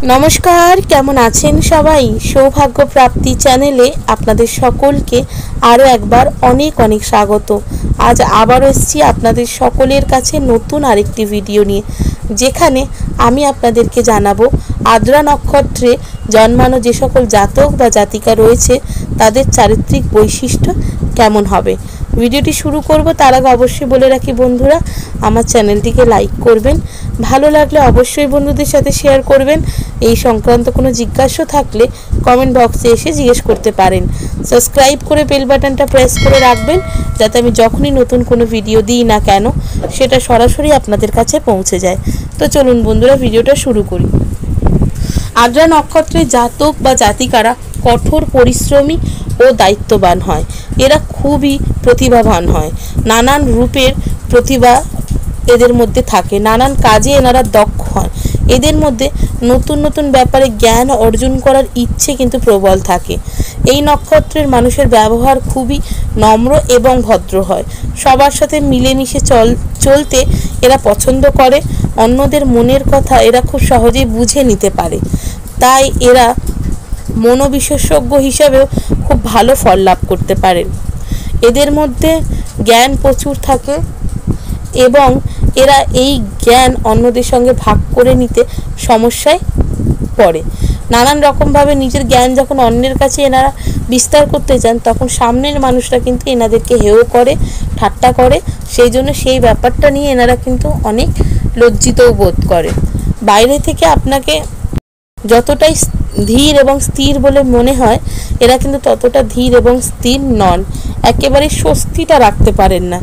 नमस्कार केमन आছেন सबाई सौभाग्य प्राप्ति चैनेले आपनादेर सकलके आरो एकबार अनेक अनेक स्वागत। आज आबार एसेछि आपनादेर सकलेर काछे नतून आरेकटी भिडियो निये जेखाने आमी आपनादेरके जानाबो आद्रा नक्षत्रे जन्मानो जे सकल जातक बा जातिका रयेछे तादेर चारित्रिक वैशिष्ट्य केमन हबे। भिडियोटी शुरू करब तार आगे अवश्य बोले राखी बंधुरा आमार चैनलटिके लाइक करबेन, भालो लागले अवश्य बंधुदेर साथे शेयर करबेन। এই সংক্রান্ত কোনো জিজ্ঞাসা থাকলে কমেন্ট বক্সে এসে জিজ্ঞেস করতে পারেন। সাবস্ক্রাইব করে বেল বাটনটা প্রেস করে রাখবেন যাতে আমি যখনই নতুন কোনো ভিডিও দিই না কেন সেটা সরাসরি আপনাদের কাছে পৌঁছে যায়। তো চলুন বন্ধুরা ভিডিওটা শুরু করি। আদ্রা নক্ষত্রের জাতক বা জাতিকারা কঠোর পরিশ্রমী ও দায়িত্ববান হয়। এরা খুবই প্রতিভাবান হয়, নানান রূপের প্রতিভা এদের মধ্যে থাকে, নানান কাজে এনারা দক্ষ হয়। এদের মধ্যে নতুন নতুন ব্যাপারে জ্ঞান অর্জন করার ইচ্ছে কিন্তু প্রবল থাকে। এই নক্ষত্রের মানুষের ব্যবহার খুবই নম্র এবং ভদ্র হয়। সবার সাথে মিলেমিশে চলতে এরা পছন্দ করে। অন্যদের মনের কথা এরা খুব সহজেই বুঝে নিতে পারে, তাই এরা মনোবিশেষজ্ঞ হিসাবেও খুব ভালো ফল লাভ করতে পারেন। এদের মধ্যে জ্ঞান প্রচুর থাকে এবং এরা এই জ্ঞান অন্যদের সঙ্গে ভাগ করে নিতে সমস্যায় পড়ে। নানান রকমভাবে নিজের জ্ঞান যখন অন্যের কাছে এনারা বিস্তার করতে যান তখন সামনের মানুষরা কিন্তু এনাদেরকে হেয় করে, ঠাট্টা করে। সেই জন্য সেই ব্যাপারটা নিয়ে এনারা কিন্তু অনেক লজ্জিতও বোধ করে। বাইরে থেকে আপনাকে যতটাই ধীর এবং স্থির বলে মনে হয় এরা কিন্তু ততটা ধীর এবং স্থির নন, একেবারে স্বস্তিটা রাখতে পারেন না।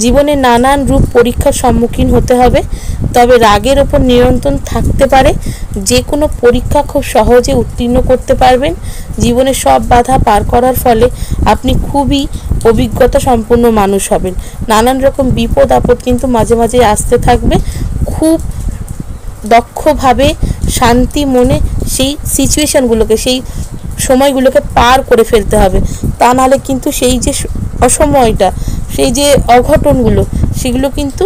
জীবনে নানান রূপ পরীক্ষার সম্মুখীন হতে হবে, তবে রাগের ওপর নিয়ন্ত্রণ থাকতে পারে। যে কোনো পরীক্ষা খুব সহজে উত্তীর্ণ করতে পারবেন। জীবনে সব বাধা পার করার ফলে আপনি খুবই অভিজ্ঞতা সম্পন্ন মানুষ হবেন। নানান রকম বিপদ আপদ কিন্তু মাঝে মাঝে আসতে থাকবে। খুব দক্ষভাবে শান্তি মনে সেই সিচুয়েশনগুলোকে, সেই সময়গুলোকে পার করে ফেলতে হবে, তা নাহলে কিন্তু সেই যে অসময়টা, সেই যে অঘটনগুলো সেগুলো কিন্তু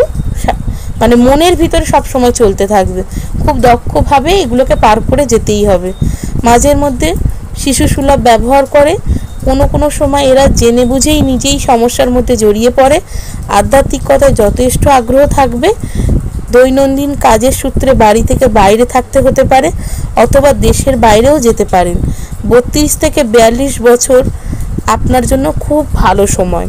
মানে মনের ভিতরে সব সময় চলতে থাকবে। খুব দক্ষভাবে এগুলোকে পার করে যেতেই হবে। মাঝের মধ্যে শিশুসুলভ ব্যবহার করে, কোনো সময় এরা জেনে বুঝেই নিজেই সমস্যার মধ্যে জড়িয়ে পড়ে। আধ্যাত্মিকতায় যথেষ্ট আগ্রহ থাকবে। দৈনন্দিন কাজের সূত্রে বাড়ি থেকে বাইরে থাকতে হতে পারে অথবা দেশের বাইরেও যেতে পারেন। 32 থেকে 42 বছর আপনার জন্য খুব ভালো সময়।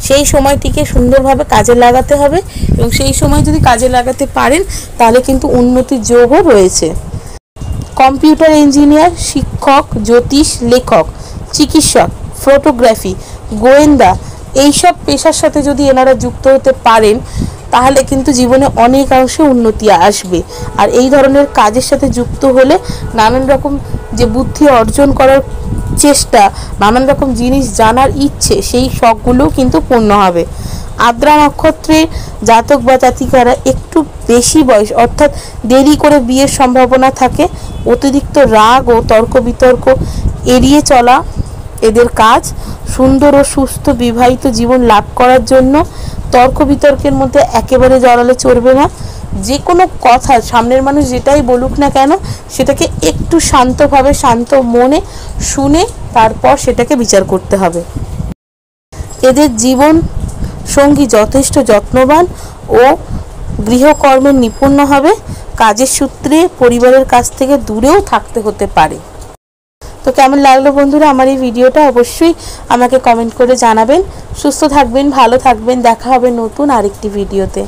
সেই সময়টিকে সুন্দরভাবে কাজে লাগাতে হবে এবং সেই সময় যদি কাজে লাগাতে পারেন তাহলে কিন্তু উন্নতির যোগও রয়েছে। কম্পিউটার ইঞ্জিনিয়ার, শিক্ষক, জ্যোতিষ, লেখক, চিকিৎসক, ফটোগ্রাফি, গোয়েন্দা এইসব পেশার সাথে যদি এনারা যুক্ত হতে পারেন তাহলে কিন্তু জীবনে অনেকাংশে উন্নতি আসবে। আর এই ধরনের কাজের সাথে যুক্ত হলে নানান রকম যে বুদ্ধি অর্জন করার চেষ্টা, নানান রকম জিনিস জানার ইচ্ছে, সেই শখগুলোও কিন্তু পূর্ণ হবে। আদ্রা নক্ষত্রে জাতক বা জাতিকারা একটু বেশি বয়স অর্থাৎ দেরি করে বিয়ের সম্ভাবনা থাকে। অতিরিক্ত রাগ ও তর্ক বিতর্ক এড়িয়ে চলা এদের কাজ। সুন্দর ও সুস্থ বিবাহিত জীবন লাভ করার জন্য তর্ক বিতর্কের মধ্যে একেবারে জড়ালে চলবে না। যে কোনো কথা সামনের মানুষ যেটাই বলুক না কেন সেটাকে একটু শান্তভাবে, শান্ত মনে শুনে তারপর সেটাকে বিচার করতে হবে। এদের জীবন সঙ্গী যথেষ্ট যত্নবান ও গৃহকর্মে নিপুণ হবে। কাজের সূত্রে পরিবারের কাছ থেকে দূরেও থাকতে হতে পারে। তো কেমন লাগলো বন্ধুরা আমার এই ভিডিওটা অবশ্যই আমাকে কমেন্ট করে জানাবেন। সুস্থ থাকবেন, ভালো থাকবেন, দেখা হবে নতুন আরেকটি ভিডিওতে।